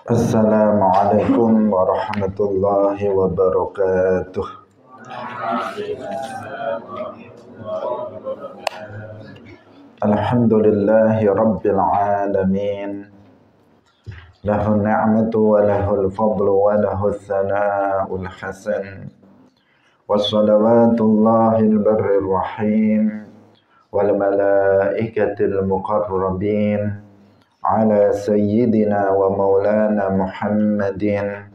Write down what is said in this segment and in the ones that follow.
Assalamualaikum warahmatullahi wabarakatuh. Alhamdulillahi rabbil alamin. Lahu ni'matu wa lahul fadlu wa lahul thana'ul hasan. Wassalawatullahil barrir rahim wal malaikatil muqarrabin ala sayyidina wa maulana Muhammadin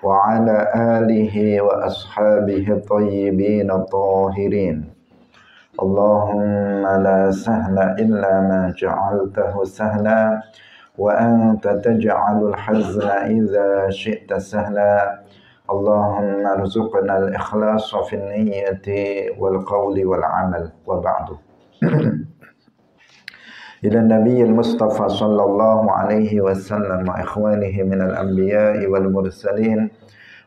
wa ala alihi wa ashabihi tayyibin tahirin. Allahumma la sahla illa ma ja'altahu sahla wa anta taj'alul hazna idza syi'ta sahla. Allahumma arzuqna al-ikhlasa fi niyyati wal qawli wal amal wa ba'du. Ila Nabiyyil Mustafa sallallahu alaihi wasallam wa ikhwanihi minal anbiya'i wal mursalin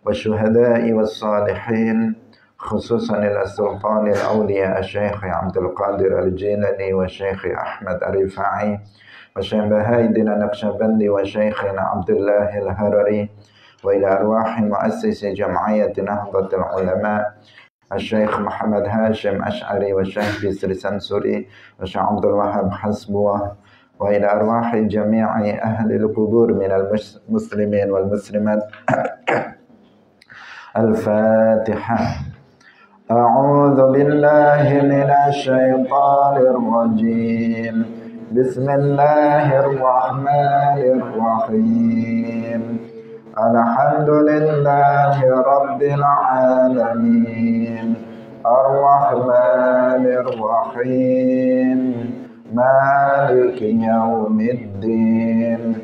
wa syuhada'i was salihin, khususan ila sultanil awliya Syekh Abdul Qadir Al-Jilani wa Syekh Ahmad Ar-Rifai wa Syekh Bahaidin An-Naqsyabandi wa Syekhina Abdullah Al-Harari wa ila arwahi muassisi jam'iyati Nahdlatul Ulama Syekh Muhammad Hashim Ash'ari wa Syekh Bisri Sansuri wa Syekh Abdul Wahab Hasbuah wa ila arwahi jami'i ahli al-qubur minal muslimin wal muslimat. Al-Fatihah. A'udzu billahi minasy syaithanir rajim. Bismillahirrahmanirrahim. Alhamdulillahi rabbil alamin. Ar-Rahmanir Rahim. Maliki yaumiddin.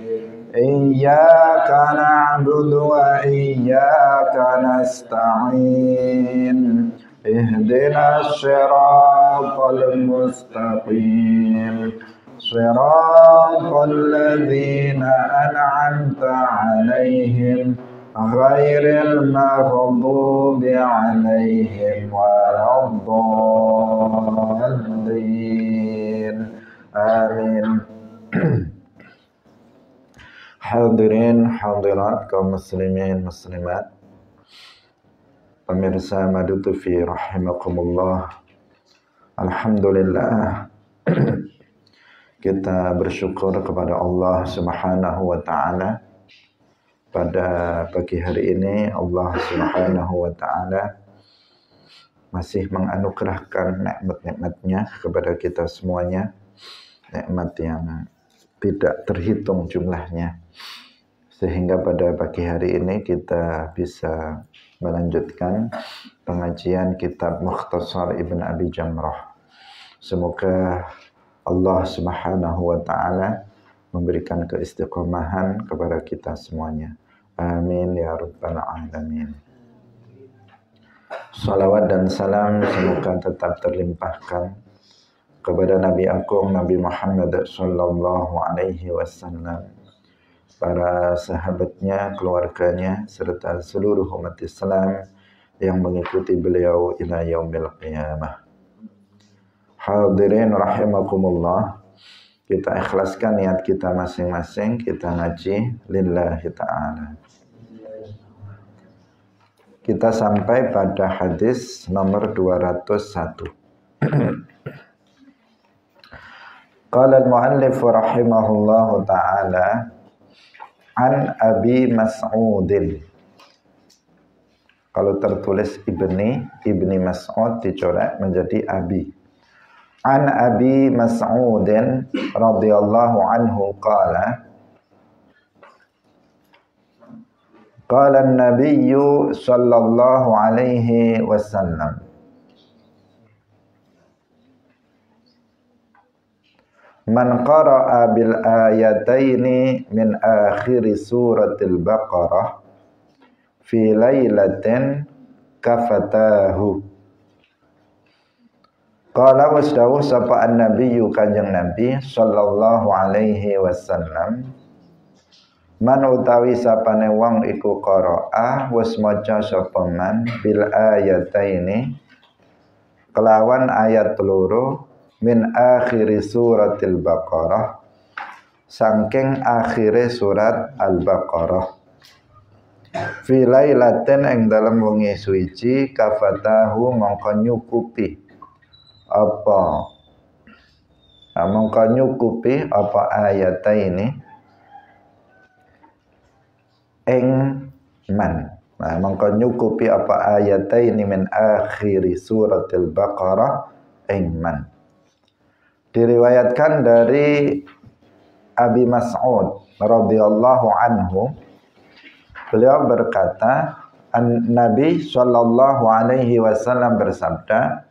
Iyyaka na'budu wa iyyaka nasta'in. Ihdinas siratal mustaqim. Siratal ladzina an'amta 'alaihim ghairil maghdubi 'alaihim waladdallin. Amin. Hadirin hadirat kaum muslimin muslimat, pemirsa Madutufi rahimakumullah. Alhamdulillah, kita bersyukur kepada Allah Subhanahu wa taala. Pada pagi hari ini Allah Subhanahu wa taala masih menganugerahkan nikmat-nikmatnya kepada kita semuanya, nikmat yang tidak terhitung jumlahnya, sehingga pada pagi hari ini kita bisa melanjutkan pengajian kitab Mukhtasar Ibn Abi Jamrah. Semoga Allah Subhanahu wa taala memberikan keistiqomahan kepada kita semuanya. Amin ya rabbal alamin. Salawat dan salam semoga tetap terlimpahkan kepada Nabi Agung Nabi Muhammad sallallahu alaihi wasallam, para sahabatnya, keluarganya, serta seluruh umat Islam yang mengikuti beliau ila yaumil qiyamah. Hadirin rahimakumullah, kita ikhlaskan niat kita masing-masing, kita ngaji lillahi ta'ala. Kita sampai pada hadis nomor 201. Qala al-muallif rahimahullahu ta'ala an Abi Mas'udin. Kalau tertulis Ibni Mas'ud dicoret menjadi Abi. An Abi Mas'udin radhiyallahu anhu qala qala an-nabiyyu sallallahu alaihi wasallam man qara'a bil ayataini min akhir suratil Baqarah fi lailatin kafatahu. Qala wasdawuh sapa an-nabiyyu kanjeng Nabi sallallahu alaihi wasallam, man utawi sapane wong iku qara'a wis maca sapa man bil ayataini kelawan ayat loro min akhiri suratil Baqarah saking akhire surat Al-Baqarah. Fi lailatin ing dalem wengi suci kafatahu mongko nyukupi apa ayataini ing man. Nah, mongko nyukupi apa ayataini min akhiri suratil Baqarah ing man. Diriwayatkan dari Abi Mas'ud radhiyallahu anhu, beliau berkata, Nabi sallallahu alaihi wasallam bersabda,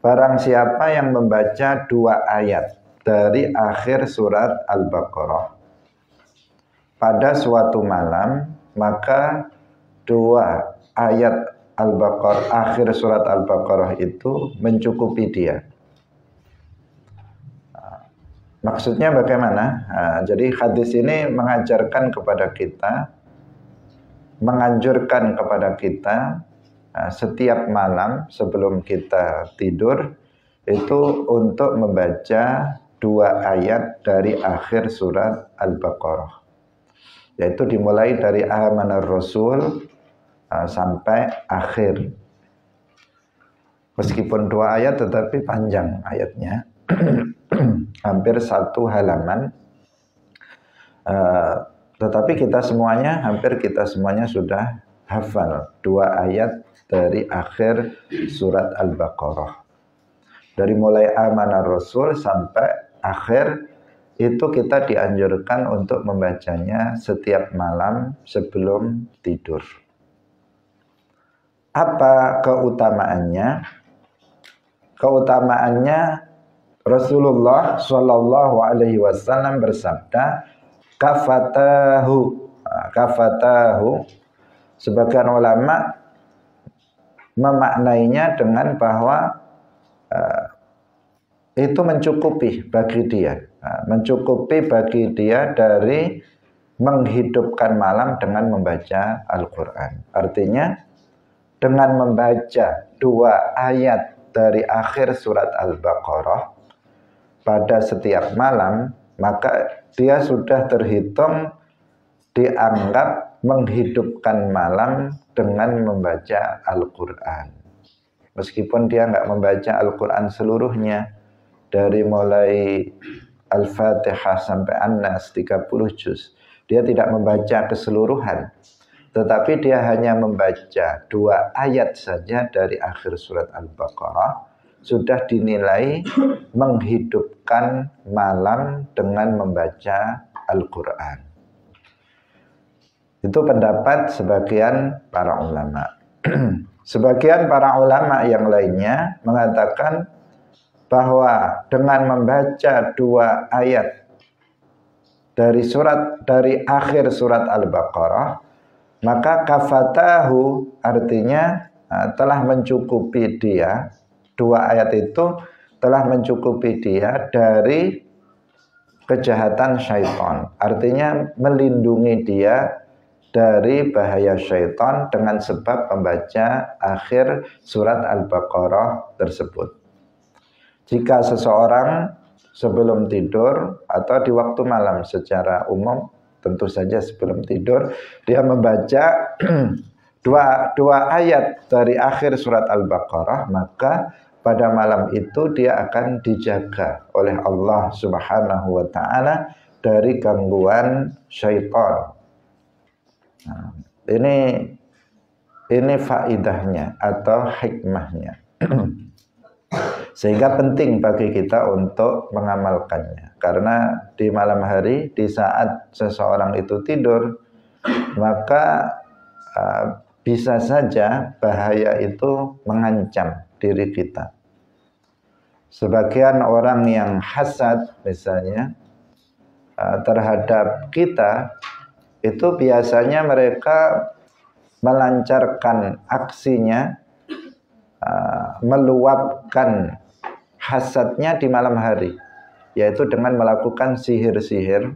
barang siapa yang membaca 2 ayat dari akhir surat Al-Baqarah pada suatu malam, maka 2 ayat Al-Baqarah, akhir surat Al-Baqarah itu mencukupi dia. Maksudnya bagaimana? Jadi hadis ini mengajarkan kepada kita, menganjurkan kepada kita setiap malam sebelum kita tidur itu untuk membaca 2 ayat dari akhir surat Al-Baqarah. Yaitu dimulai dari Amanar Rasul sampai akhir. Meskipun 2 ayat tetapi panjang ayatnya. Hampir 1 halaman, tetapi hampir kita semuanya sudah hafal 2 ayat dari akhir surat Al-Baqarah. Dari mulai Amanar Rasul sampai akhir itu kita dianjurkan untuk membacanya setiap malam sebelum tidur. Apa keutamaannya? Keutamaannya Rasulullah Shallallahu Alaihi Wasallam bersabda, kafatahu. Sebagian ulama memaknainya dengan bahwa itu mencukupi bagi dia, dari menghidupkan malam dengan membaca Al-Quran. Artinya dengan membaca 2 ayat dari akhir surat Al-Baqarah pada setiap malam, maka dia sudah terhitung dianggap menghidupkan malam dengan membaca Al-Quran. Meskipun dia nggak membaca Al-Quran seluruhnya, dari mulai Al-Fatihah sampai An-Nas 30 juz, dia tidak membaca keseluruhan, tetapi dia hanya membaca 2 ayat saja dari akhir surat Al-Baqarah, sudah dinilai menghidupkan malam dengan membaca Al-Quran. Itu pendapat sebagian para ulama. Sebagian para ulama yang lainnya mengatakan bahwa dengan membaca 2 ayat dari akhir surat Al-Baqarah, maka kafatahu artinya telah mencukupi dia. 2 ayat itu telah mencukupi dia dari kejahatan syaitan. Artinya melindungi dia dari bahaya syaitan dengan sebab membaca akhir surat Al-Baqarah tersebut. Jika seseorang sebelum tidur atau di waktu malam secara umum, tentu saja sebelum tidur, dia membaca 2 ayat dari akhir surat Al-Baqarah, maka pada malam itu dia akan dijaga oleh Allah Subhanahu wa ta'ala dari gangguan syaitan. Nah, ini faidahnya atau hikmahnya. Sehingga penting bagi kita untuk mengamalkannya. Karena di malam hari, di saat seseorang itu tidur, maka bisa saja bahaya itu mengancam diri kita. Sebagian orang yang hasad misalnya terhadap kita, itu biasanya mereka melancarkan aksinya, meluapkan hasadnya di malam hari, yaitu dengan melakukan sihir-sihir,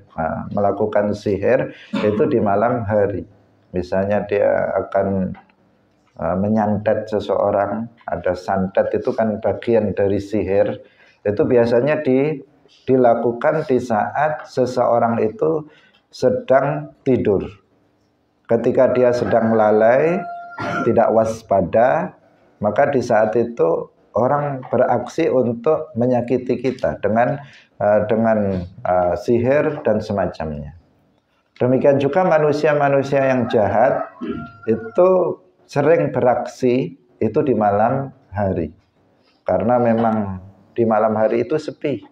melakukan sihir itu di malam hari. Misalnya dia akan menyantet seseorang, ada santet itu kan bagian dari sihir, itu biasanya dilakukan di saat seseorang itu sedang tidur. Ketika dia sedang lalai, tidak waspada, maka di saat itu orang beraksi untuk menyakiti kita dengan sihir dan semacamnya. Demikian juga manusia-manusia yang jahat itu sering beraksi itu di malam hari. Karena memang di malam hari itu sepi.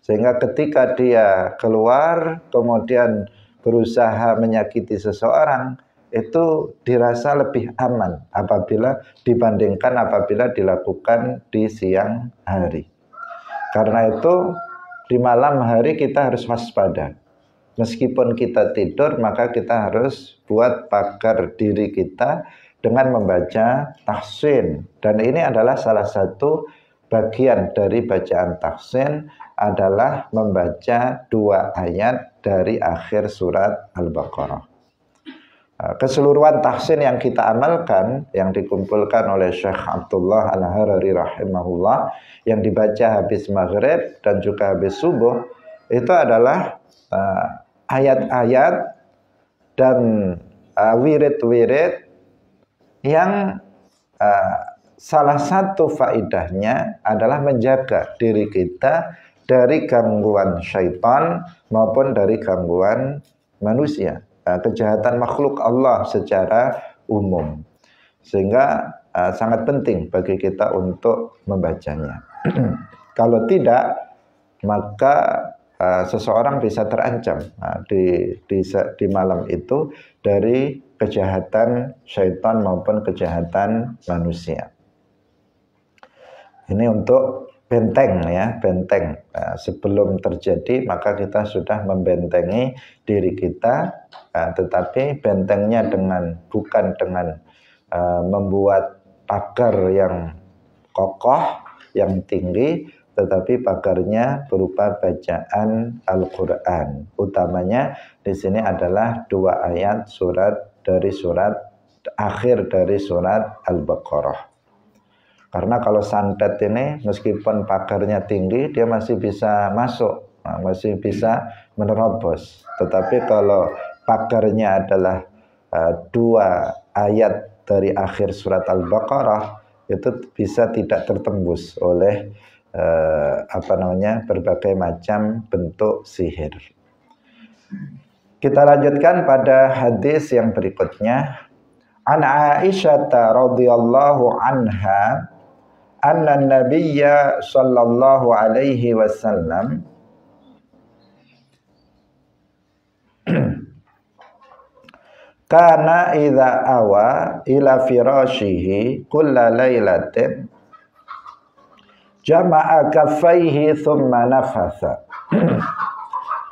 Sehingga ketika dia keluar kemudian berusaha menyakiti seseorang, itu dirasa lebih aman dibandingkan apabila dilakukan di siang hari. Karena itu di malam hari kita harus waspada. Meskipun kita tidur, maka kita harus buat pagar diri kita dengan membaca tahsin. Dan ini adalah salah satu bagian dari bacaan tahsin adalah membaca 2 ayat dari akhir surat Al-Baqarah. Keseluruhan tahsin yang kita amalkan, yang dikumpulkan oleh Syekh Abdullah Al-Harari rahimahullah, yang dibaca habis maghrib dan juga habis subuh, itu adalah ayat-ayat dan wirid-wirid yang salah satu faedahnya adalah menjaga diri kita dari gangguan syaitan maupun dari gangguan manusia, kejahatan makhluk Allah secara umum. Sehingga sangat penting bagi kita untuk membacanya. Kalau tidak, maka seseorang bisa terancam di malam itu dari kejahatan syaitan maupun kejahatan manusia. Ini untuk benteng ya, benteng. Sebelum terjadi maka kita sudah membentengi diri kita, tetapi bentengnya bukan dengan membuat pagar yang kokoh, yang tinggi, tetapi pagarnya berupa bacaan Al-Qur'an. Utamanya di sini adalah 2 ayat akhir dari surat Al-Baqarah. Karena kalau santet ini meskipun pagarnya tinggi, dia masih bisa masuk, masih bisa menerobos. Tetapi kalau pagarnya adalah 2 ayat dari akhir surat Al-Baqarah, itu bisa tidak tertembus oleh berbagai macam bentuk sihir. Kita lanjutkan pada hadis yang berikutnya. An Aisyah radhiyallahu anha anna Nabiyya sallallahu alaihi wasallam kana idza awa ila firashihi kulla lailatin jama'a kaffaihi thumma nafasa.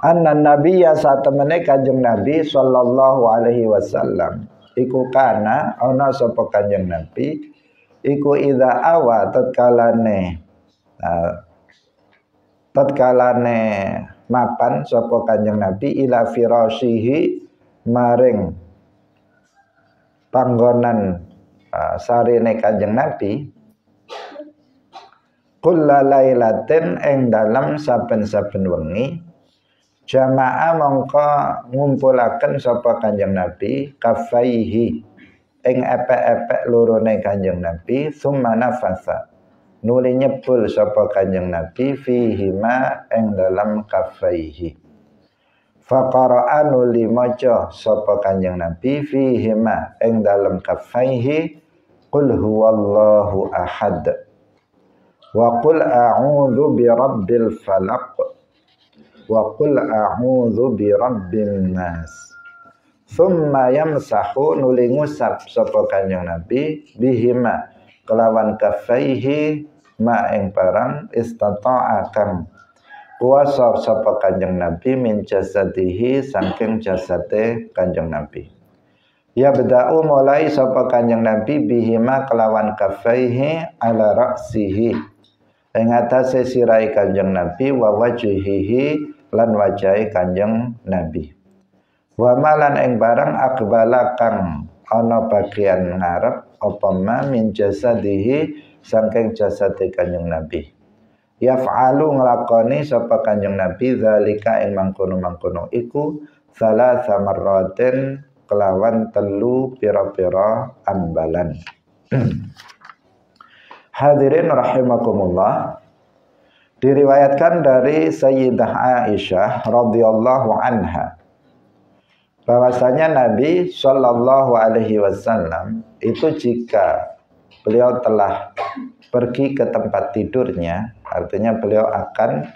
Anna nabiyya satemene Kanjeng Nabi sallallahu alaihi wasallam iku kana ana sapa Kanjeng Nabi iku idza awa tatkalane mapan sapa Kanjeng Nabi ila firashihi maring panggonan sarine Kanjeng Nabi kulla lailatin ing dalam saben-saben wengi jamaah mongko ngumpulaken sapa Kanjeng Nabi kafaihi ing epek-epek lorone Kanjeng Nabi summa nafasa nuli nyebul sapa Kanjeng Nabi fihima ing dalam kafaihi faqara'a nuli maca sapa Kanjeng Nabi fihima ing dalam kafaihi qul huwallahu ahad wa qul a'udzu birabbil falaq wa qul a'udzu birabbin nas. Tsumma yamsahu nuli ngusap sapa Kanjeng Nabi bihima kelawan kafaihi ma ing barang istata'a kang kuasa sapa Kanjeng Nabi min jasadihi saking jasate Kanjeng Nabi. Ya beda'u mulai sapa Kanjeng Nabi bihima kelawan kafaihi ala ra'sihi ing atase sirai Kanjeng Nabi wa wajhihi lan wajahe Kanjeng Nabi. Wa malan ing barang akbala kang ana bagian ngarep apa ma min jasadihi saking jasate Kanjeng Nabi. yaf'alu nglakoni sapa Kanjeng Nabi zalika ing mangkono-mangkono iku salasa marratin kelawan telu pira-pira ambalan. Hadirin rahimakumullah, diriwayatkan dari Sayyidah Aisyah radhiyallahu anha bahwasanya Nabi Shallallahu alaihi wasallam itu jika beliau telah pergi ke tempat tidurnya, artinya beliau akan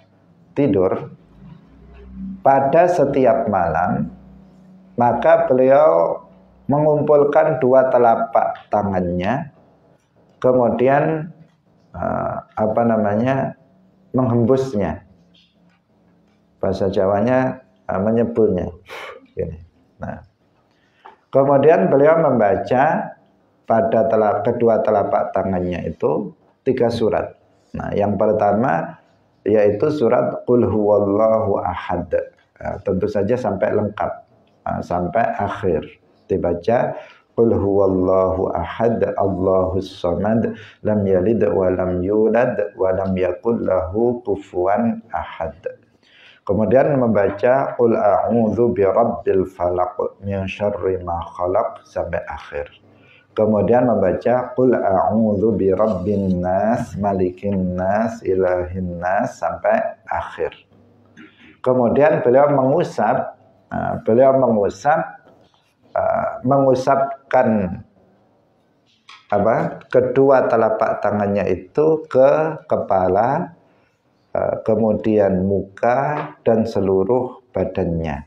tidur pada setiap malam, maka beliau mengumpulkan dua telapak tangannya, kemudian menghembusnya, bahasa Jawanya menyebulnya. Nah, kemudian beliau membaca pada kedua telapak tangannya itu 3 surat. Nah, yang pertama yaitu surat Qul huwallahu ahad. Nah, tentu saja sampai lengkap, sampai akhir dibaca Qul huwallahu ahad Allahus samad lam yalid wa lam yulad wa lam yakul lahu kufuwan ahad. Kemudian membaca Qul a'udzu birabbil falaq min syarri ma khalaq sampai akhir. Kemudian membaca Qul a'udzu birabbin nas malikin nas ilahin nas sampai akhir. Kemudian beliau mengusapkan kedua telapak tangannya itu ke kepala, kemudian muka dan seluruh badannya.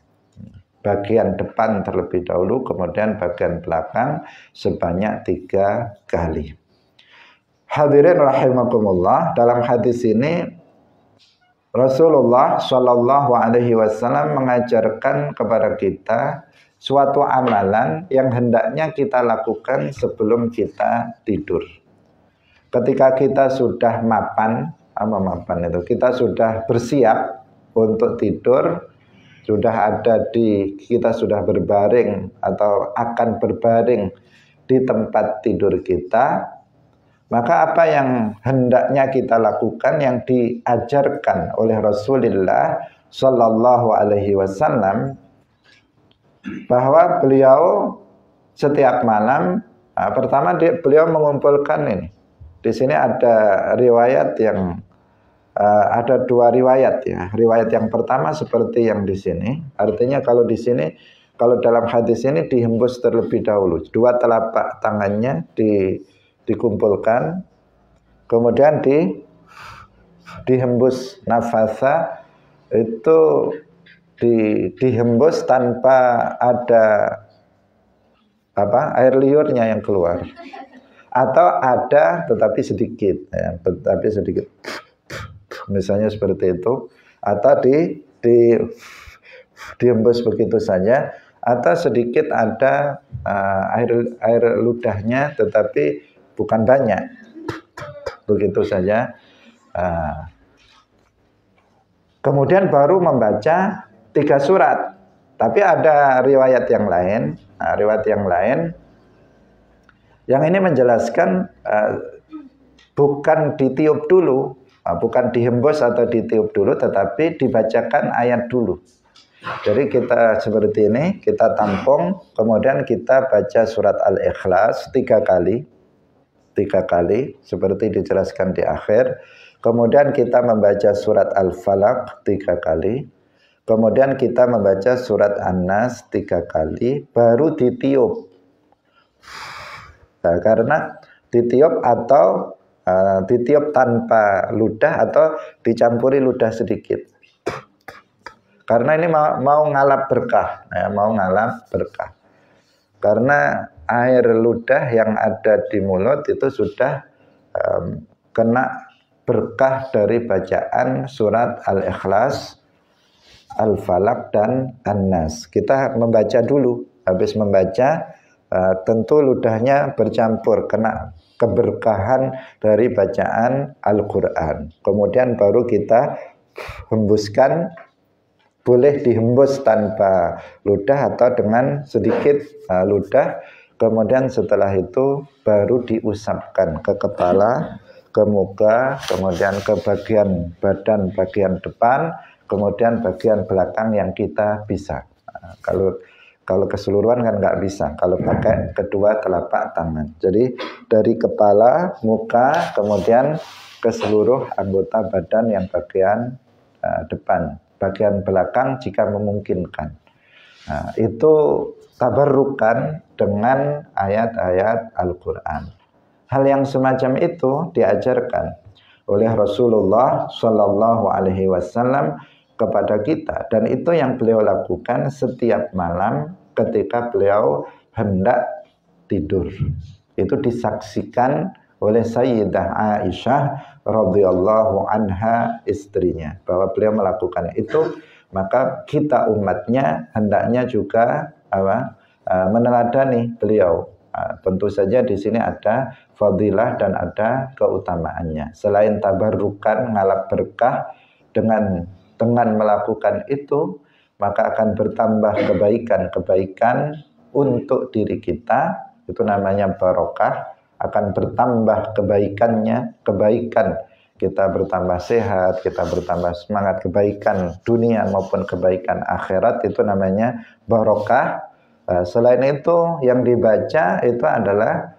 Bagian depan terlebih dahulu, kemudian bagian belakang sebanyak 3 kali. Hadirin rahimakumullah, dalam hadis ini Rasulullah Shallallahu alaihi wasallam mengajarkan kepada kita suatu amalan yang hendaknya kita lakukan sebelum kita tidur. Ketika kita sudah mapan itu, kita sudah bersiap untuk tidur, kita sudah berbaring atau akan berbaring di tempat tidur kita, maka apa yang hendaknya kita lakukan yang diajarkan oleh Rasulullah Shallallahu alaihi wasallam, bahwa beliau setiap malam, pertama beliau mengumpulkan ini. Di sini ada riwayat yang ada 2 riwayat ya. Riwayat yang pertama seperti yang di sini. Artinya kalau di sini, kalau dalam hadis ini dihembus terlebih dahulu. 2 telapak tangannya dikumpulkan, kemudian dihembus nafasa itu dihembus tanpa ada air liurnya yang keluar, atau ada tetapi sedikit ya, misalnya seperti itu, atau dihembus begitu saja, atau sedikit ada air ludahnya tetapi bukan banyak, begitu saja. Kemudian baru membaca 3 surat. Tapi ada riwayat yang lain, yang ini menjelaskan bukan ditiup dulu, bukan dihembus atau ditiup dulu, tetapi dibacakan ayat dulu. Jadi kita seperti ini, kita tampung, kemudian kita baca surat Al-Ikhlas 3 kali, seperti dijelaskan di akhir. Kemudian kita membaca surat Al-Falaq 3 kali. Kemudian kita membaca surat An-Nas 3 kali, baru ditiup. Nah, karena ditiup atau ditiup tanpa ludah atau dicampuri ludah sedikit. Karena ini mau ngalap berkah, Karena air ludah yang ada di mulut itu sudah kena berkah dari bacaan surat Al-Ikhlas, Al-Falaq dan An-Nas. Kita membaca dulu, habis membaca tentu ludahnya bercampur, kena keberkahan dari bacaan Al-Quran. Kemudian baru kita hembuskan, boleh dihembus tanpa ludah atau dengan sedikit ludah. Kemudian setelah itu baru diusapkan ke kepala, ke muka, kemudian ke bagian badan bagian depan, kemudian bagian belakang yang kita bisa. Kalau keseluruhan kan nggak bisa, kalau pakai kedua telapak tangan. Jadi dari kepala, muka, kemudian ke seluruh anggota badan yang bagian depan, bagian belakang jika memungkinkan. Nah, itu tabarrukan dengan ayat-ayat Al-Quran. Hal yang semacam itu diajarkan oleh Rasulullah Shallallahu Alaihi Wasallam kepada kita, dan itu yang beliau lakukan setiap malam ketika beliau hendak tidur. Itu disaksikan oleh Sayyidah Aisyah radhiyallahu anha, istrinya, bahwa beliau melakukan itu. Maka kita umatnya hendaknya juga meneladani beliau. Tentu saja di sini ada fadilah dan ada keutamaannya. Selain tabarrukan, ngalap berkah, dengan melakukan itu, maka akan bertambah kebaikan-kebaikan untuk diri kita. Itu namanya barokah. Akan bertambah kebaikan, kita bertambah sehat, kita bertambah semangat, kebaikan dunia maupun kebaikan akhirat, itu namanya barokah. Selain itu yang dibaca itu adalah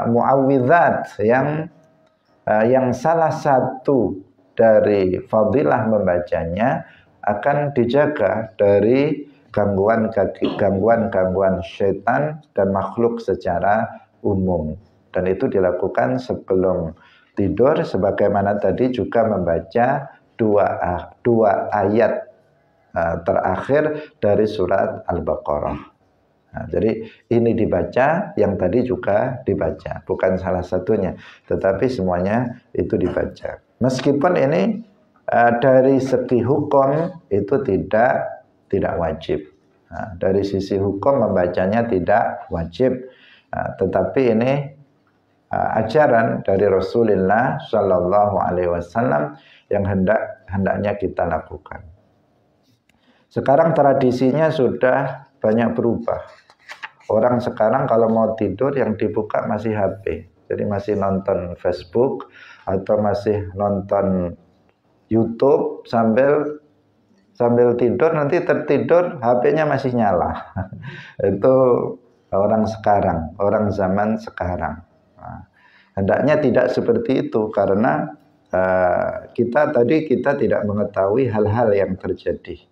muawwidzat yang salah satu dari fadilah membacanya akan dijaga dari gangguan syaitan dan makhluk secara umum. Dan itu dilakukan sebelum tidur, sebagaimana tadi juga membaca dua ayat terakhir dari surat Al-Baqarah. Nah, jadi ini dibaca, yang tadi juga dibaca, bukan salah satunya, tetapi semuanya itu dibaca. Meskipun ini dari segi hukum itu tidak wajib. Nah, dari sisi hukum membacanya tidak wajib, tetapi ini ajaran dari Rasulullah Shallallahu Alaihi Wasallam yang hendaknya kita lakukan. Sekarang tradisinya sudah banyak berubah. Orang sekarang kalau mau tidur yang dibuka masih HP. Jadi masih nonton Facebook atau masih nonton YouTube sambil tidur, nanti tertidur HP-nya masih nyala. Itu orang sekarang, orang zaman sekarang. Nah, hendaknya tidak seperti itu, karena kita tidak mengetahui hal-hal yang terjadi.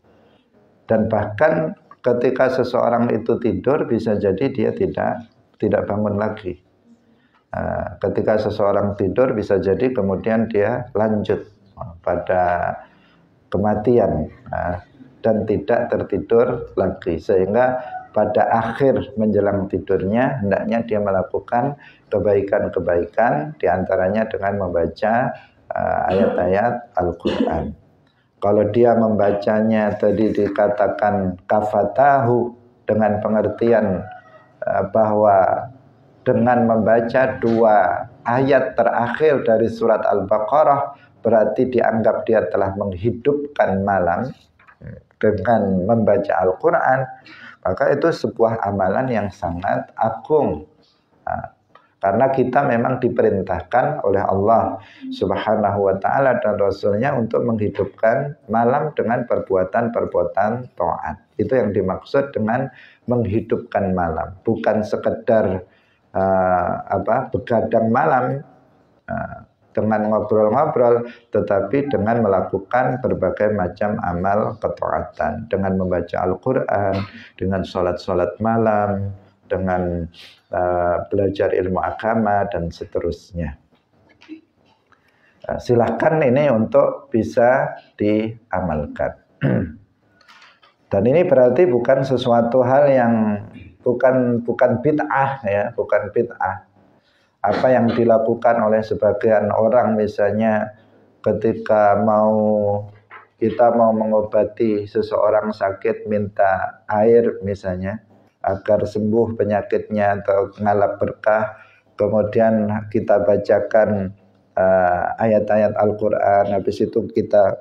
Dan bahkan ketika seseorang itu tidur, bisa jadi dia tidak bangun lagi. Ketika seseorang tidur, bisa jadi kemudian dia lanjut pada kematian dan tidak tertidur lagi. Sehingga pada akhir menjelang tidurnya, hendaknya dia melakukan kebaikan-kebaikan, diantaranya dengan membaca ayat-ayat Al-Quran. Kalau dia membacanya tadi dikatakan kafatahu, dengan pengertian bahwa dengan membaca dua ayat terakhir dari surat Al-Baqarah berarti dianggap dia telah menghidupkan malam dengan membaca Al-Quran, maka itu sebuah amalan yang sangat agung. Karena kita memang diperintahkan oleh Allah Subhanahu wa ta'ala dan Rasulnya untuk menghidupkan malam dengan perbuatan-perbuatan taat. Itu yang dimaksud dengan menghidupkan malam. Bukan sekedar begadang malam dengan ngobrol-ngobrol, tetapi dengan melakukan berbagai macam amal ketaatan. Dengan membaca Al-Quran, dengan sholat-sholat malam, dengan belajar ilmu agama dan seterusnya. Silahkan ini untuk bisa diamalkan. Dan ini berarti bukan sesuatu hal yang bukan bid'ah, ya, bukan bid'ah. Apa yang dilakukan oleh sebagian orang, misalnya ketika kita mau mengobati seseorang sakit, minta air misalnya agar sembuh penyakitnya atau ngalap berkah, kemudian kita bacakan ayat-ayat Al-Quran, habis itu kita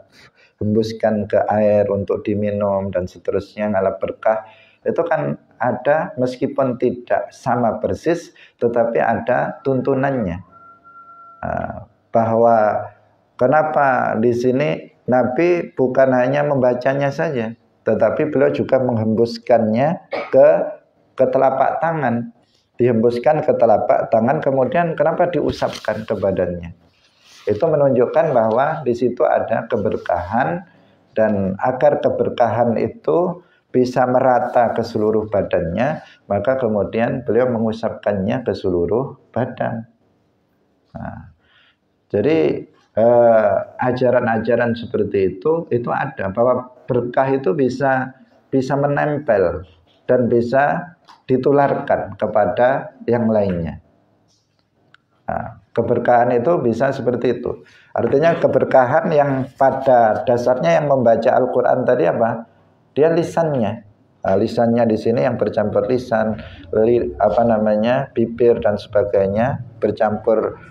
hembuskan ke air untuk diminum dan seterusnya, ngalap berkah. Itu kan ada, meskipun tidak sama persis, tetapi ada tuntunannya. Bahwa kenapa di sini Nabi bukan hanya membacanya saja, tetapi beliau juga menghembuskannya ke telapak tangan. Dihembuskan ke telapak tangan, kemudian kenapa diusapkan ke badannya? Itu menunjukkan bahwa di situ ada keberkahan, dan agar keberkahan itu bisa merata ke seluruh badannya, maka kemudian beliau mengusapkannya ke seluruh badan. Nah, jadi ajaran-ajaran seperti itu ada, bahwa berkah itu bisa menempel dan bisa ditularkan kepada yang lainnya. Nah, keberkahan itu bisa seperti itu. Artinya keberkahan yang pada dasarnya yang membaca Al-Quran tadi apa? Dia lisannya. Nah, lisannya di sini yang bercampur lisan, bibir dan sebagainya, bercampur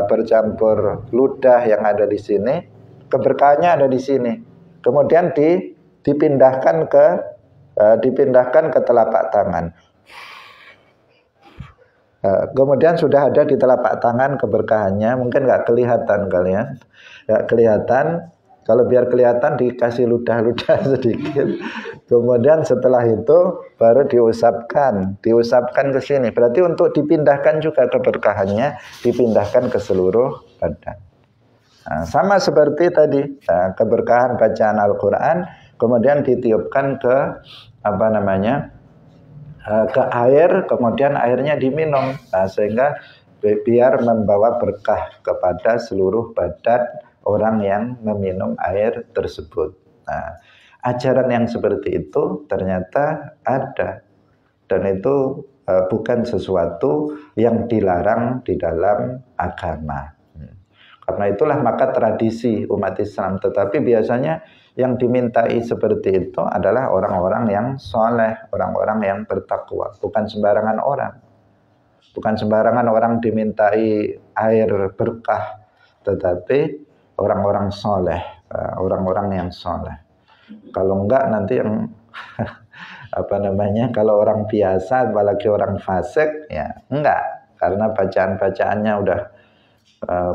bercampur ludah yang ada di sini, keberkahannya ada di sini. Kemudian dipindahkan ke telapak tangan. Kemudian sudah ada di telapak tangan keberkahannya, mungkin nggak kelihatan kalian, nggak kelihatan. Kalau biar kelihatan dikasih ludah-ludah sedikit. Kemudian setelah itu baru diusapkan ke sini. Berarti untuk dipindahkan juga keberkahannya, dipindahkan ke seluruh badan. Nah, sama seperti tadi, keberkahan bacaan Al-Quran, kemudian ditiupkan ke ke air, kemudian airnya diminum, sehingga biar membawa berkah kepada seluruh badan orang yang meminum air tersebut. Nah, ajaran yang seperti itu ternyata ada, dan itu bukan sesuatu yang dilarang di dalam agama. Karena itulah maka tradisi umat Islam, tetapi biasanya yang dimintai seperti itu adalah orang-orang yang soleh, orang-orang yang bertakwa, bukan sembarangan orang. Bukan sembarangan orang dimintai air berkah, tetapi orang-orang soleh, orang-orang yang soleh. Kalau enggak nanti yang kalau orang biasa, apalagi orang fasik, ya enggak, karena bacaan-bacaannya udah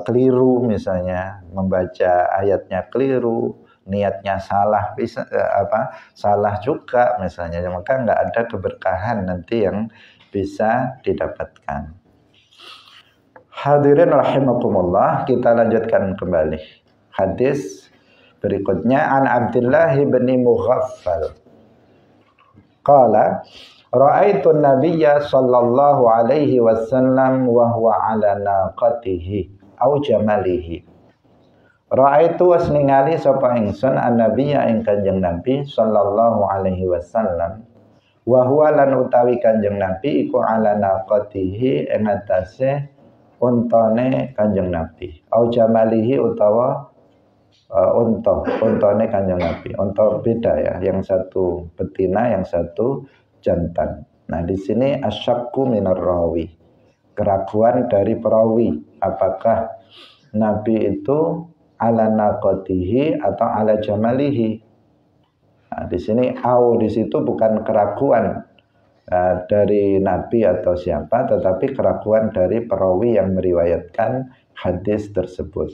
keliru, misalnya membaca ayatnya keliru, niatnya salah, bisa salah juga misalnya, maka enggak ada keberkahan nanti yang bisa didapatkan. Hadirin rahimakumullah, kita lanjutkan kembali hadis berikutnya. An Abdullah bin Mughaffal qala ra'aitu an-nabiyya sallallahu alaihi wasallam wa huwa ala naqatihi au jamalihi. Ra'aitu was ningali sapa ingsun an-nabiyya ing Kanjeng Nabi sallallahu alaihi wasallam, wa huwa lan utawi Kanjeng Nabi iku ala naqatihi ing atase untane Kanjeng Nabi, au jamalihi utawa untane Kanjeng Nabi. Unta beda ya, yang satu betina, yang satu jantan. Nah, di sini asyakku minar rawi, keraguan dari perawi, apakah Nabi itu ala naqatihi atau ala jamalihi. Nah, di sini di situ bukan keraguan dari Nabi atau siapa, tetapi keraguan dari perawi yang meriwayatkan hadis tersebut.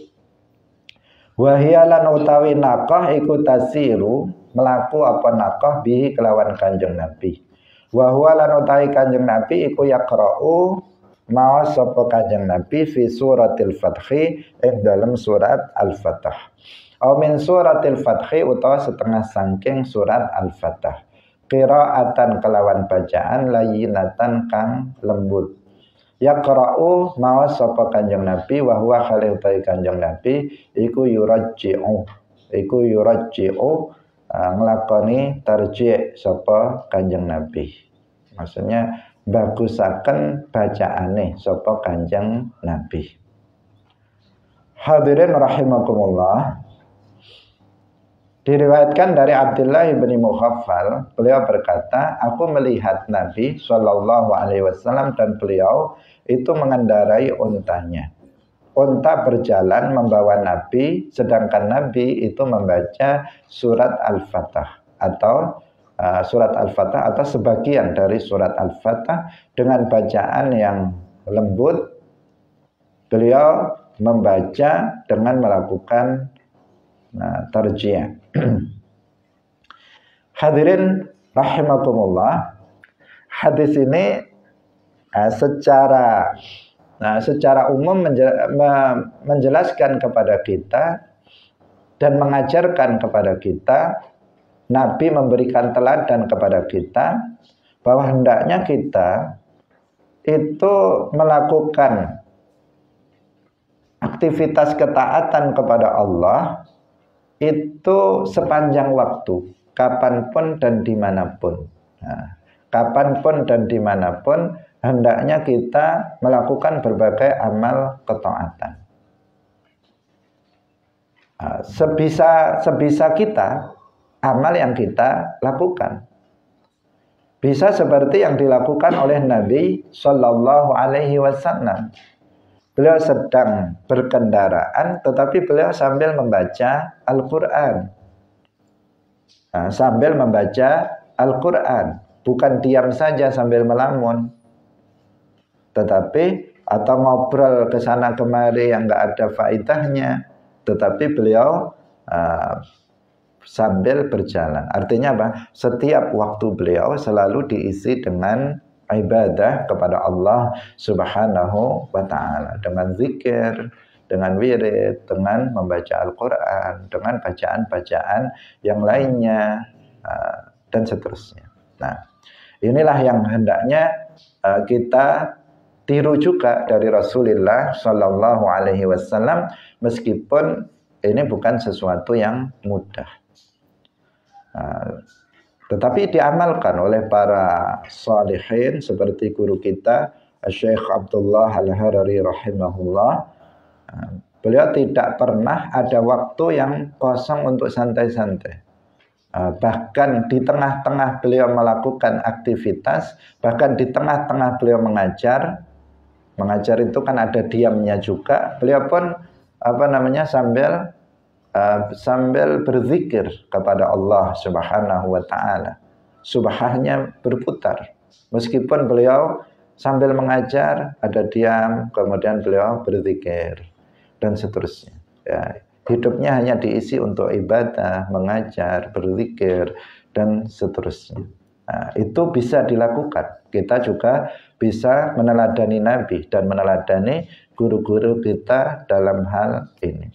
Wahiyalan utawi nakah iku tasiru, melaku apa nakah bihi kelawan Kanjeng Nabi. Wahualan utawi Kanjeng Nabi iku yaqra'u maos sapa Kanjeng Nabi fi suratil Fathi ing dalam surat Al-Fatah. Au min suratil Fathi utawa setengah saking surat Al-Fatah. Qira'atan kelawan bacaan layyinatan kang lembut. Yaqra'u mawas sapa Kanjeng Nabi wa huwa khalil ta Kanjeng Nabi iku yurajji'u nglakoni tarji' sapa Kanjeng Nabi. Maksudnya bagusaken bacaane sapa Kanjeng Nabi. Hadirin rahimakumullah, diriwayatkan dari Abdullah bin Mughaffal, beliau berkata, aku melihat Nabi Shallallahu Alaihi Wasallam dan beliau itu mengendarai untanya. Unta berjalan membawa Nabi, sedangkan Nabi itu membaca surat Al-Fatah atau surat Al-Fatah atau sebagian dari surat Al-Fatah dengan bacaan yang lembut, beliau membaca dengan melakukan tarjih. Hadirin rahimakumullah, hadis ini secara umum menjelaskan kepada kita dan mengajarkan kepada kita, Nabi memberikan teladan kepada kita bahwa hendaknya kita itu melakukan aktivitas ketaatan kepada Allah itu sepanjang waktu, kapanpun dan dimanapun. Kapanpun dan dimanapun hendaknya kita melakukan berbagai amal ketaatan. Sebisa kita, amal yang kita lakukan. Bisa seperti yang dilakukan oleh Nabi Shallallahu Alaihi Wasallam. Beliau sedang berkendaraan, tetapi beliau sambil membaca Al-Quran. Sambil membaca Al-Quran, bukan diam saja sambil melamun, tetapi atau ngobrol ke sana kemari yang nggak ada faedahnya, tetapi beliau sambil berjalan. Artinya apa? Setiap waktu beliau selalu diisi dengan ibadah kepada Allah Subhanahu wa ta'ala, dengan zikir, dengan wirid, dengan membaca Al-Quran, dengan bacaan-bacaan yang lainnya, dan seterusnya. Nah, inilah yang hendaknya kita tiru juga dari Rasulullah Shallallahu Alaihi Wasallam, meskipun ini bukan sesuatu yang mudah, tetapi diamalkan oleh para salihin seperti guru kita Syekh Abdullah Al-Harari rahimahullah. Beliau tidak pernah ada waktu yang kosong untuk santai-santai. Bahkan di tengah-tengah beliau melakukan aktivitas, bahkan di tengah-tengah beliau mengajar itu kan ada diamnya juga. Beliau pun sambil berzikir kepada Allah Subhanahu wa ta'ala. Subahnya berputar. Meskipun beliau sambil mengajar, ada diam, kemudian beliau berzikir, dan seterusnya. Ya, hidupnya hanya diisi untuk ibadah, mengajar, berzikir, dan seterusnya. Nah, itu bisa dilakukan. Kita juga bisa meneladani Nabi dan meneladani guru-guru kita dalam hal ini.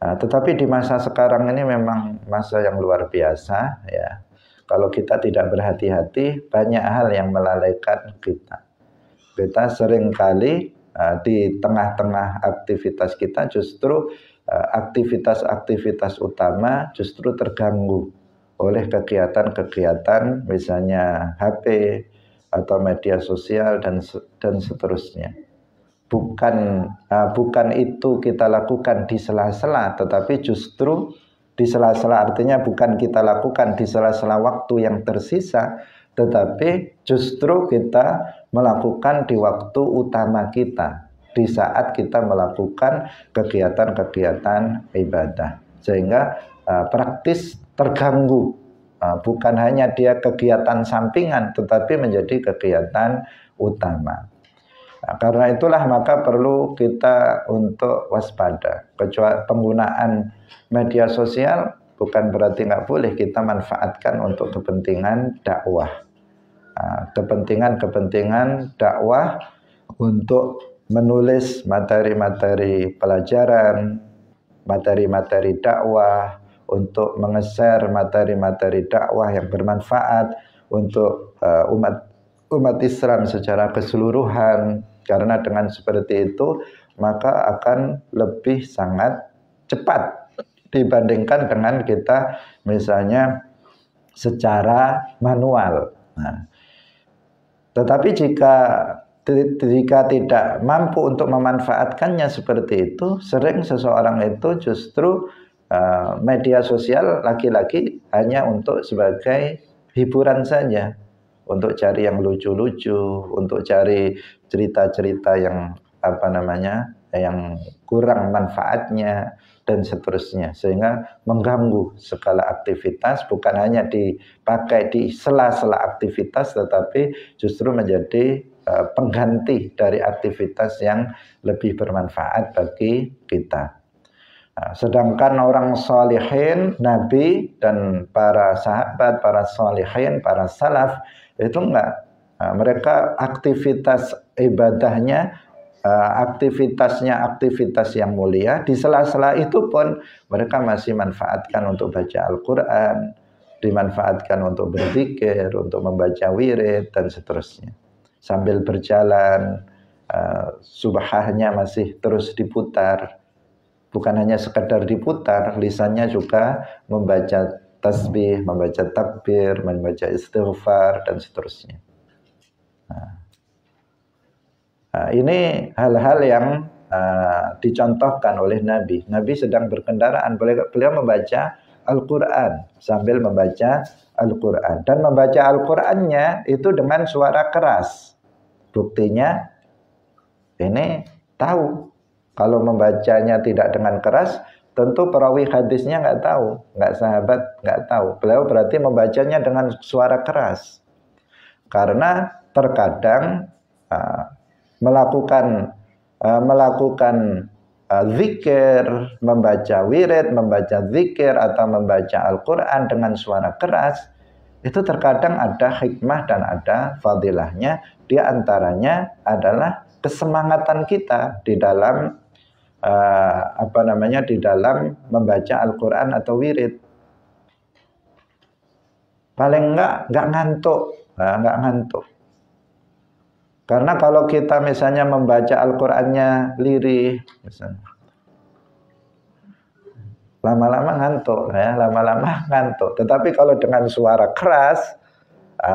Tetapi di masa sekarang ini memang masa yang luar biasa, ya. Kalau kita tidak berhati-hati, banyak hal yang melalaikan kita. Kita seringkali di tengah-tengah aktivitas kita justru aktivitas utama justru terganggu oleh kegiatan-kegiatan, misalnya HP atau media sosial dan seterusnya. Bukan itu kita lakukan di sela-sela, tetapi justru di sela-sela, artinya bukan kita lakukan di sela-sela waktu yang tersisa, tetapi justru kita melakukan di waktu utama kita, di saat kita melakukan kegiatan-kegiatan ibadah, sehingga praktis terganggu. Bukan hanya dia kegiatan sampingan, tetapi menjadi kegiatan utama. Karena itulah maka perlu kita untuk waspada. Kecuali penggunaan media sosial bukan berarti nggak boleh kita manfaatkan untuk kepentingan dakwah. Kepentingan dakwah untuk menulis materi-materi pelajaran, materi-materi dakwah, untuk mengeser materi-materi dakwah yang bermanfaat untuk umat Islam secara keseluruhan. Karena dengan seperti itu maka akan lebih sangat cepat dibandingkan dengan kita misalnya secara manual. Tetapi jika tidak mampu untuk memanfaatkannya seperti itu, sering seseorang itu justru media sosial lagi-lagi hanya untuk sebagai hiburan saja, untuk cari yang lucu-lucu, untuk cari cerita-cerita yang yang kurang manfaatnya dan seterusnya, sehingga mengganggu segala aktivitas, bukan hanya dipakai di sela-sela aktivitas, tetapi justru menjadi pengganti dari aktivitas yang lebih bermanfaat bagi kita. Sedangkan orang salihin, Nabi dan para sahabat, para salihin, para salaf itu enggak. Mereka aktivitas ibadahnya, aktivitas yang mulia. Di sela-sela itu pun mereka masih manfaatkan untuk baca Al-Quran, dimanfaatkan untuk berzikir, untuk membaca wirid dan seterusnya. Sambil berjalan, subhahnya masih terus diputar. Bukan hanya sekedar diputar, lisannya juga membaca tasbih, membaca takbir, membaca istighfar, dan seterusnya. Ini hal-hal yang dicontohkan oleh Nabi. Nabi sedang berkendaraan, beliau membaca Al-Quran, sambil membaca Al-Quran. Dan membaca Al-Qurannya itu dengan suara keras. Buktinya, ini tahu. Kalau membacanya tidak dengan keras, tentu perawi hadisnya nggak tahu, nggak sahabat nggak tahu. Beliau berarti membacanya dengan suara keras, karena terkadang melakukan zikir, membaca wirid, membaca zikir atau membaca Al-Quran dengan suara keras, itu terkadang ada hikmah dan ada fadilahnya. Di antaranya adalah kesemangatan kita di dalam di dalam membaca Al-Quran atau wirid. Paling nggak ngantuk, nggak ngantuk. Karena kalau kita misalnya membaca Al-Qurannya lirih, misalnya, lama-lama ngantuk, ya, lama-lama ngantuk. Tetapi kalau dengan suara keras,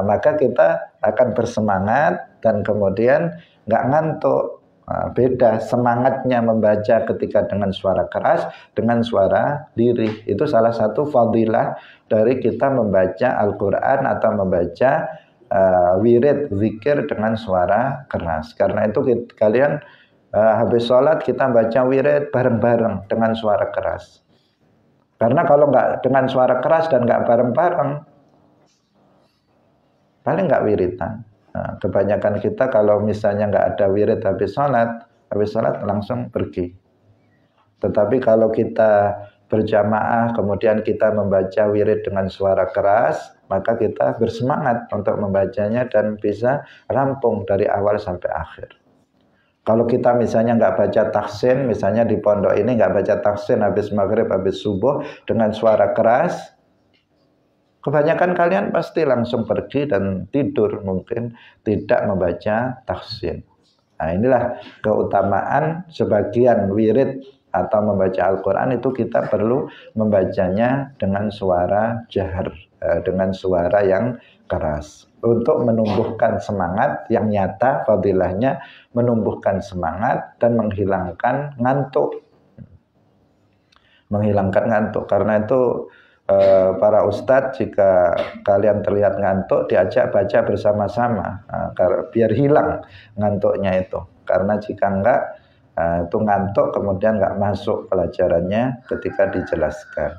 maka kita akan bersemangat dan kemudian nggak ngantuk. Beda semangatnya membaca ketika dengan suara keras dengan suara lirih. Itu salah satu fadilah dari kita membaca Al-Quran atau membaca wirid, zikir dengan suara keras. Karena itu kalian habis sholat kita baca wirid bareng-bareng dengan suara keras. Karena kalau nggak dengan suara keras dan nggak bareng-bareng, paling nggak wiridan. Nah, kebanyakan kita kalau misalnya nggak ada wirid habis sholat langsung pergi. Tetapi kalau kita berjamaah kemudian kita membaca wirid dengan suara keras, maka kita bersemangat untuk membacanya dan bisa rampung dari awal sampai akhir. Kalau kita misalnya nggak baca tahsin, misalnya di pondok ini nggak baca tahsin habis maghrib, habis subuh dengan suara keras, kebanyakan kalian pasti langsung pergi dan tidur, mungkin tidak membaca tahsin. Nah, inilah keutamaan sebagian wirid atau membaca Al-Quran itu kita perlu membacanya dengan suara jahar, dengan suara yang keras. Untuk menumbuhkan semangat yang nyata, fadilahnya menumbuhkan semangat dan menghilangkan ngantuk. Menghilangkan ngantuk, karena itu para ustadz jika kalian terlihat ngantuk diajak baca bersama-sama biar hilang ngantuknya itu, karena jika enggak itu ngantuk kemudian enggak masuk pelajarannya ketika dijelaskan.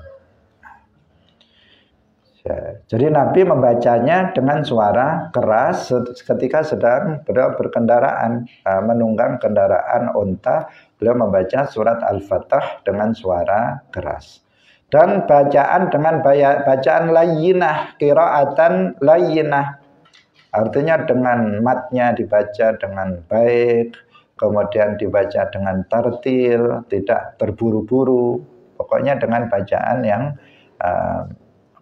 Jadi Nabi membacanya dengan suara keras ketika sedang berkendaraan, menunggang kendaraan unta. Beliau membaca surat Al-Fatah dengan suara keras. Dan bacaan dengan bacaan layyinah, qiraatan layyinah. Artinya dengan matnya dibaca dengan baik, kemudian dibaca dengan tartil, tidak terburu-buru. Pokoknya dengan bacaan yang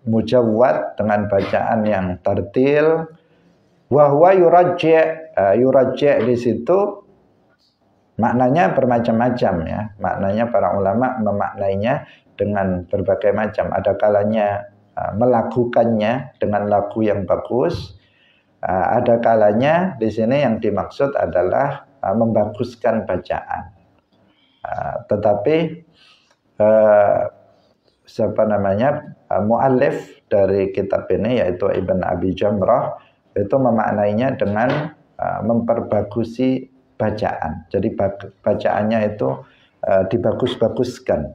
mujawwad, dengan bacaan yang tartil. Wa huwa yurajji' di situ maknanya bermacam-macam, ya. Maknanya para ulama memaknainya dengan berbagai macam. Ada kalanya melakukannya dengan lagu yang bagus. Ada kalanya di sini yang dimaksud adalah membaguskan bacaan. Tetapi muallif dari kitab ini yaitu Ibn Abi Jamrah itu memaknainya dengan memperbagusi bacaan. Jadi bacaannya itu dibagus-baguskan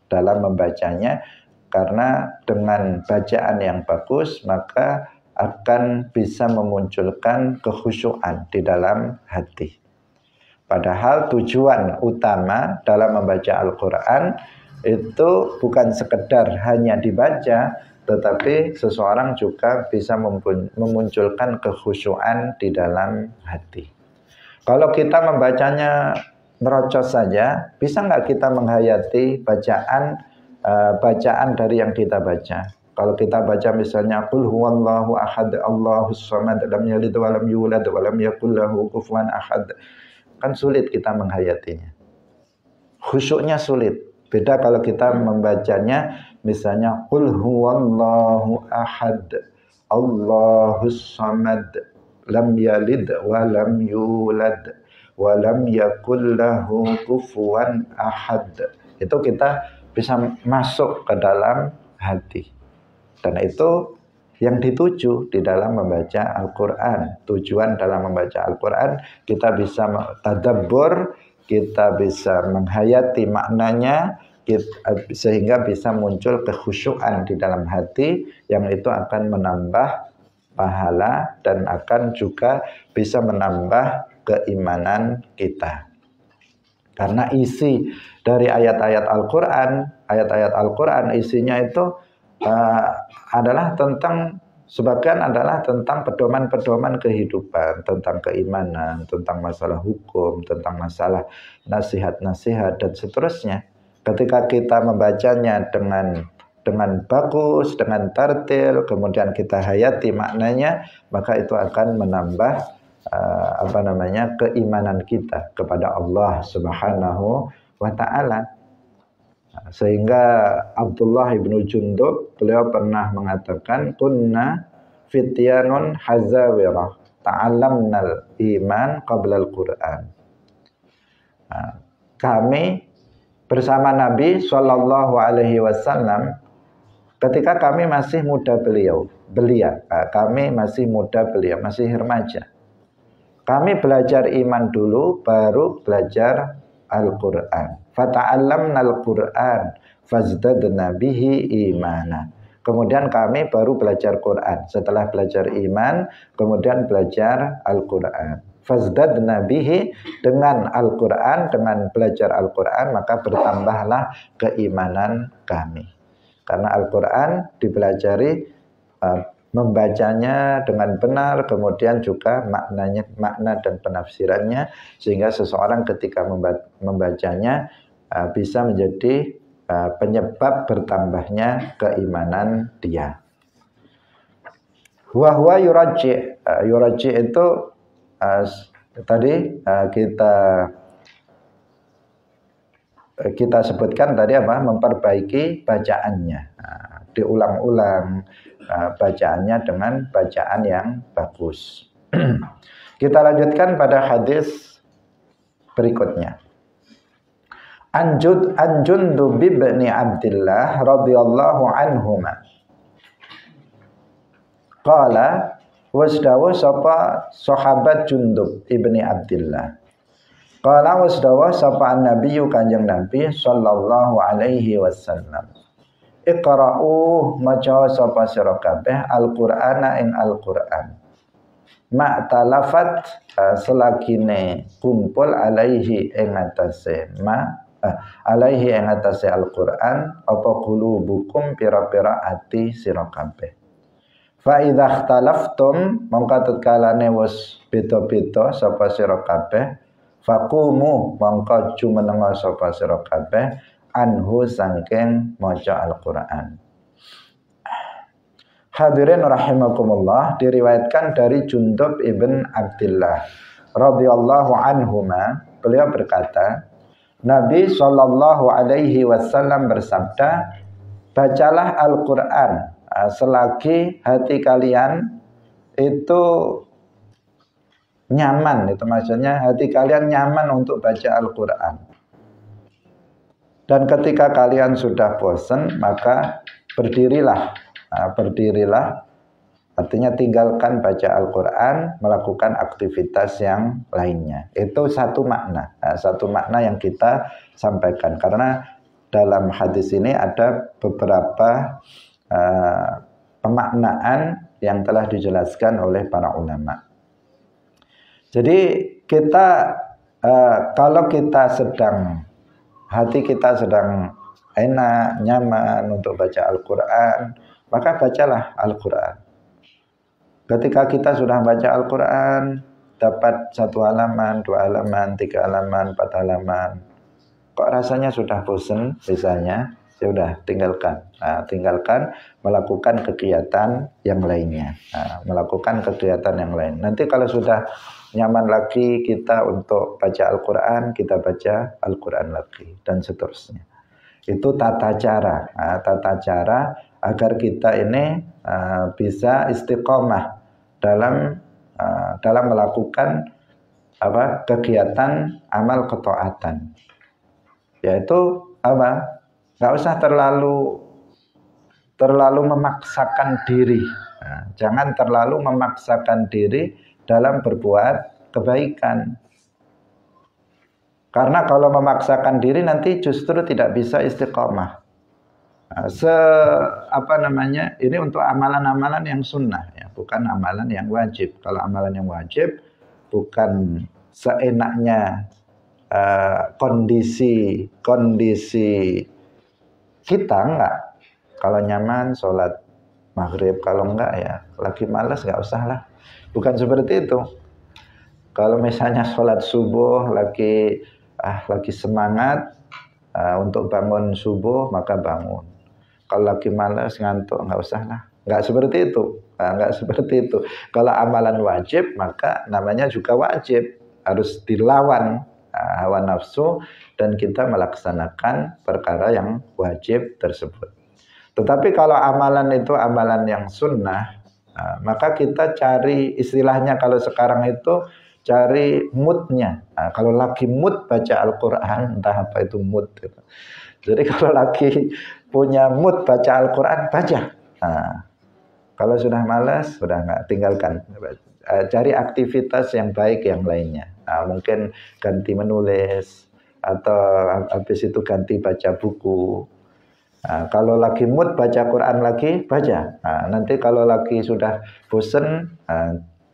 dalam membacanya, karena dengan bacaan yang bagus maka akan bisa memunculkan kekhusyuan di dalam hati. Padahal tujuan utama dalam membaca Al-Quran itu bukan sekedar hanya dibaca, tetapi seseorang juga bisa memunculkan kekhusyuan di dalam hati. Kalau kita membacanya nerocos saja, bisa nggak kita menghayati bacaan dari yang kita baca? Kalau kita baca misalnya qul huwallahu ahad Allahus samad lam yalid wa lam yulad wa lam yakul lahu kufuwan ahad, kan sulit kita menghayatinya. Khusyuknya sulit. Beda kalau kita membacanya misalnya qul huwallahu ahad Allahus samad lam yalid wa lam yulad wa lam yakul lahu kufuwan ahad. Itu kita bisa masuk ke dalam hati. Dan itu yang dituju di dalam membaca Al-Quran. Tujuan dalam membaca Al-Quran, kita bisa tadabbur, kita bisa menghayati maknanya, sehingga bisa muncul kekhusyuan di dalam hati, yang itu akan menambah pahala dan akan juga bisa menambah keimanan kita. Karena isi dari ayat-ayat Al-Quran isinya itu adalah tentang, sebagian adalah tentang pedoman-pedoman kehidupan, tentang keimanan, tentang masalah hukum, tentang masalah nasihat-nasihat dan seterusnya. Ketika kita membacanya dengan bagus, dengan tartil, kemudian kita hayati maknanya, maka itu akan menambah keimanan kita kepada Allah Subhanahu wa ta'ala. Sehingga Abdullah ibnu Jundub, beliau pernah mengatakan, kunna fityanun hazawirah ta'allamnal iman qabla al-Quran. Kami bersama Nabi Shallallahu Alaihi Wasallam ketika kami masih muda kami masih muda masih remaja. Kami belajar iman dulu, baru belajar Al-Quran. Fata'allamnal Quran fazdadna bihi imana. Kemudian kami baru belajar Quran. Setelah belajar iman, kemudian belajar Al-Quran. Fazdadna bihi, dengan Al-Quran, dengan belajar Al-Quran, maka bertambahlah keimanan kami. Karena Al-Quran dipelajari, membacanya dengan benar, kemudian juga makna dan penafsirannya, sehingga seseorang ketika membacanya bisa menjadi penyebab bertambahnya keimanan dia. Wahwa yuraji itu tadi kita sebutkan tadi memperbaiki bacaannya, diulang-ulang bacaannya dengan bacaan yang bagus. Kita lanjutkan pada hadis berikutnya. Jundub bin Abdillah radhiyallahu anhuma qala, wasdawa sapa sahabat Jundub ibni Abdillah, qala wasdawa sapa an-nabiyyu kanjeng Nabi sallallahu alaihi wasallam, iqra'u maca sapa sira kabeh al-Qur'ana ing Al-Qur'an, ma talafat selagine kumpul alaihi ing atase alaihi ing atase Al-Qur'an apa qulubukum pira-pira ati sira kabeh. Fa idza ikhtalaftum mongko tetkalane wis beda-beda sapa sira kabeh, faqumu mongko jumenenga sapa sira kabeh anhu sangking maca Al-Quran. Hadirin rahimakumullah, diriwayatkan dari Jundub ibn Abdillah radhiyallahu anhuma, beliau berkata, Nabi Shallallahu Alaihi Wasallam bersabda, bacalah Al-Quran selagi hati kalian itu nyaman, itu maksudnya hati kalian nyaman untuk baca Al-Quran. Dan ketika kalian sudah bosan, maka berdirilah, artinya tinggalkan baca Al-Quran, melakukan aktivitas yang lainnya. Itu satu makna yang kita sampaikan. Karena dalam hadis ini ada beberapa pemaknaan yang telah dijelaskan oleh para ulama. Jadi kita kalau kita sedang hati kita sedang enak, nyaman untuk baca Al-Quran, maka bacalah Al-Quran. Ketika kita sudah baca Al-Quran, dapat 1 halaman, 2 halaman, 3 halaman, 4 halaman, kok rasanya sudah bosan misalnya, ya udah tinggalkan. Tinggalkan, melakukan kegiatan yang lainnya. Melakukan kegiatan yang lain. Nanti kalau sudah nyaman lagi kita untuk baca Al-Quran, kita baca Al-Quran lagi, dan seterusnya. Itu tata cara. Tata cara agar kita ini bisa istiqomah dalam melakukan kegiatan amal ketaatan. Yaitu apa? Nggak usah terlalu memaksakan diri. Jangan terlalu memaksakan diri dalam berbuat kebaikan. Karena kalau memaksakan diri nanti justru tidak bisa istiqomah. Ini untuk amalan-amalan yang sunnah ya, bukan amalan yang wajib. Kalau amalan yang wajib bukan seenaknya kondisi kita, enggak. Kalau nyaman sholat maghrib, kalau enggak ya lagi malas enggak usah lah. Bukan seperti itu. Kalau misalnya sholat subuh lagi semangat untuk bangun subuh, maka bangun. Kalau lagi malas ngantuk enggak usah lah. Enggak seperti itu. Enggak seperti itu. Kalau amalan wajib maka namanya juga wajib, harus dilawan hawa nafsu dan kita melaksanakan perkara yang wajib tersebut. Tetapi kalau amalan itu amalan yang sunnah, maka kita cari, istilahnya kalau sekarang itu cari moodnya. Kalau lagi mood baca Al-Quran, entah apa itu mood gitu. Jadi kalau lagi punya mood baca Al-Quran, baca. Kalau sudah malas, sudah enggak, tinggalkan. Cari aktivitas yang baik yang lainnya. Mungkin ganti menulis, atau habis itu ganti baca buku. Kalau lagi mood baca Quran lagi, baca. Nanti kalau lagi sudah bosen,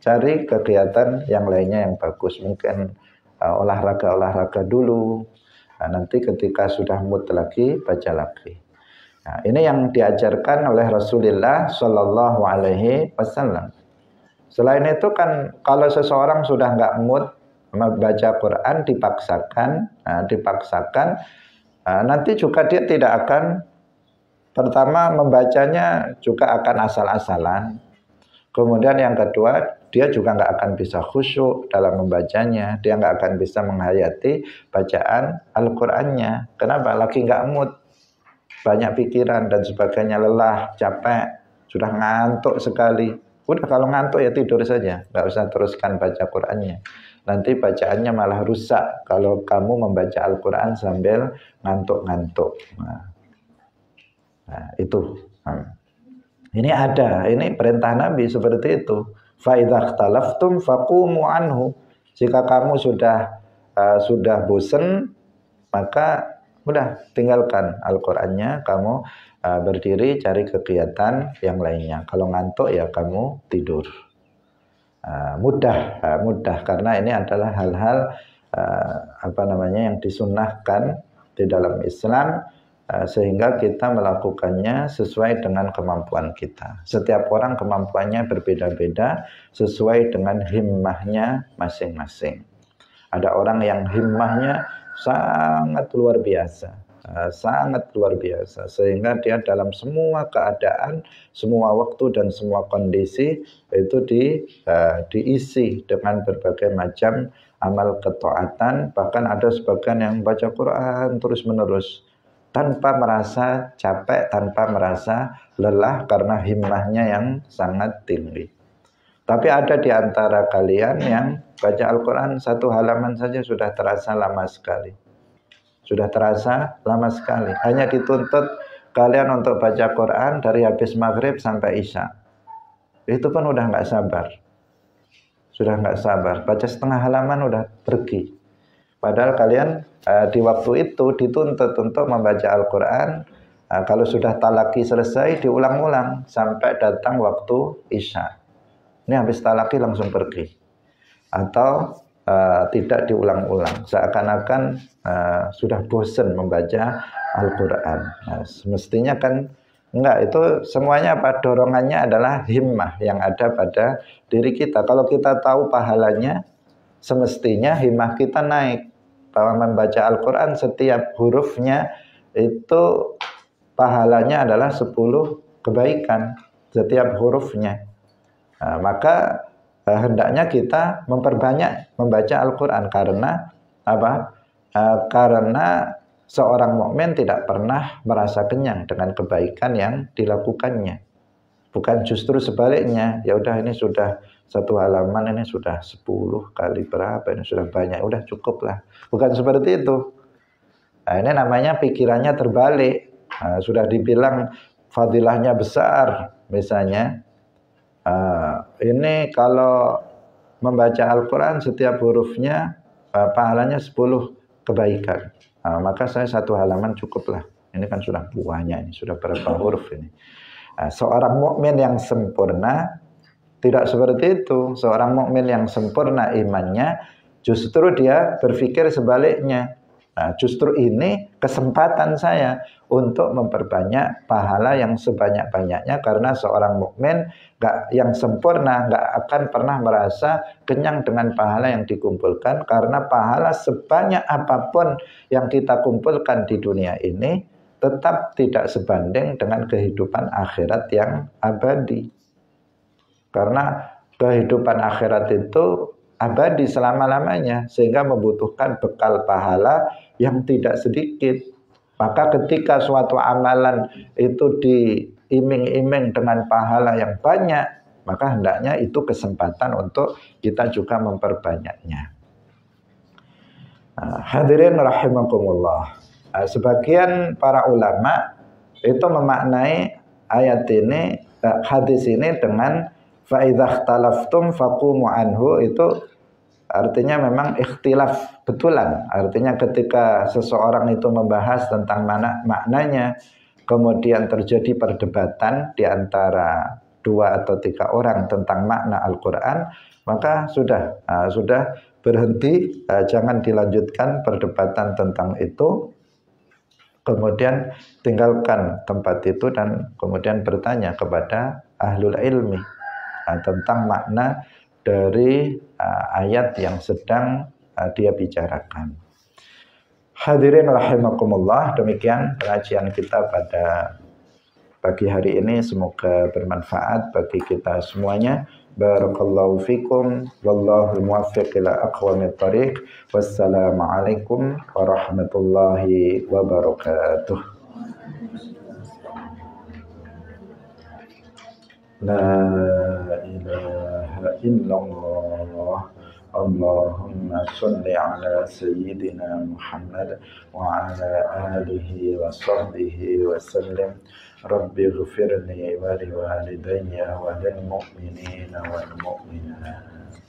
cari kegiatan yang lainnya yang bagus. Mungkin olahraga dulu. Nanti ketika sudah mood lagi, baca lagi. Ini yang diajarkan oleh Rasulullah Shallallahu Alaihi Wasallam. Selain itu kan kalau seseorang sudah nggak mood membaca Quran, dipaksakan, nanti juga dia tidak akan, pertama membacanya juga akan asal-asalan. Kemudian yang kedua, dia juga nggak akan bisa khusyuk dalam membacanya. Dia nggak akan bisa menghayati bacaan Al-Qur'annya. Kenapa? Lagi nggak mood, banyak pikiran dan sebagainya, lelah, capek, sudah ngantuk sekali. Udah kalau ngantuk ya tidur saja, nggak usah teruskan baca Qur'annya. Nanti bacaannya malah rusak kalau kamu membaca Al-Qur'an sambil ngantuk-ngantuk. Nah, itu. Ini ada, ini perintah Nabi seperti itu. Fa idza ikhtalaftum faqumu anhu. Jika kamu sudah bosan, maka udah tinggalkan Al-Qur'annya, kamu berdiri cari kegiatan yang lainnya. Kalau ngantuk ya kamu tidur. Mudah karena ini adalah hal-hal yang disunnahkan di dalam Islam, sehingga kita melakukannya sesuai dengan kemampuan kita. Setiap orang kemampuannya berbeda-beda sesuai dengan himmahnya masing-masing. Ada orang yang himmahnya sangat luar biasa, sehingga dia dalam semua keadaan, semua waktu dan semua kondisi itu diisi dengan berbagai macam amal ketaatan. Bahkan ada sebagian yang baca Quran terus-menerus tanpa merasa capek, tanpa merasa lelah karena himmahnya yang sangat tinggi. Tapi ada di antara kalian yang baca Al-Quran 1 halaman saja sudah terasa lama sekali. Hanya dituntut kalian untuk baca Quran dari habis maghrib sampai isya. Itu pun udah nggak sabar. Baca setengah halaman udah pergi. Padahal kalian di waktu itu dituntut untuk membaca Al-Quran Kalau sudah talaki selesai diulang-ulang sampai datang waktu isya. Ini habis talaki langsung pergi. Atau tidak diulang-ulang. Seakan-akan sudah bosan membaca Al-Quran. Nah, semestinya kan enggak, itu semuanya dorongannya adalah himmah yang ada pada diri kita. Kalau kita tahu pahalanya, semestinya himmah kita naik. Bahwa membaca Al-Quran setiap hurufnya itu pahalanya adalah 10 kebaikan setiap hurufnya. Nah, maka hendaknya kita memperbanyak membaca Al-Quran. Karena apa? Karena seorang mukmin tidak pernah merasa kenyang dengan kebaikan yang dilakukannya. Bukan justru sebaliknya. Ya udah, ini sudah 1 halaman, ini sudah 10 kali berapa, ini sudah banyak, udah cukup lah. Bukan seperti itu. Nah, ini namanya pikirannya terbalik. Sudah dibilang fadilahnya besar, misalnya ini kalau membaca Al-Quran setiap hurufnya pahalanya 10 kebaikan. Maka saya 1 halaman cukuplah. Ini kan sudah banyak, ini sudah berapa huruf ini. Seorang mukmin yang sempurna tidak seperti itu. Seorang mukmin yang sempurna imannya justru dia berpikir sebaliknya. Justru ini kesempatan saya untuk memperbanyak pahala yang sebanyak-banyaknya, karena seorang mukmin yang sempurna nggak akan pernah merasa kenyang dengan pahala yang dikumpulkan, karena pahala sebanyak apapun yang kita kumpulkan di dunia ini tetap tidak sebanding dengan kehidupan akhirat yang abadi. Karena kehidupan akhirat itu abadi selama-lamanya, sehingga membutuhkan bekal pahala yang tidak sedikit. Maka ketika suatu amalan itu diiming-iming dengan pahala yang banyak, maka hendaknya itu kesempatan untuk kita juga memperbanyaknya. Hadirin rahimakumullah. Sebagian para ulama itu memaknai ayat ini, hadis ini dengan fa'idhah talaftum faqumu anhu. Itu artinya memang ikhtilaf betulan. Artinya ketika seseorang itu membahas tentang maknanya, kemudian terjadi perdebatan di antara 2 atau 3 orang tentang makna Al-Quran, maka sudah berhenti, jangan dilanjutkan perdebatan tentang itu. Kemudian tinggalkan tempat itu dan kemudian bertanya kepada ahlul ilmi tentang makna dari ayat yang sedang dia bicarakan. Hadirin rahimakumullah, demikian pengajian kita pada pagi hari ini. Semoga bermanfaat bagi kita semuanya. Barakallahu fikum, wallahu muwaffiq ila aqwamit thariq. Wassalamualaikum warahmatullahi wabarakatuh. La ilaha illallah. Allahumma salli ala sayyidina Muhammad wa ala alihi wa sahbihi wa sallim. Rabbi ghfirli wa liwalidayya wa lil mu'minina wal mu'minat.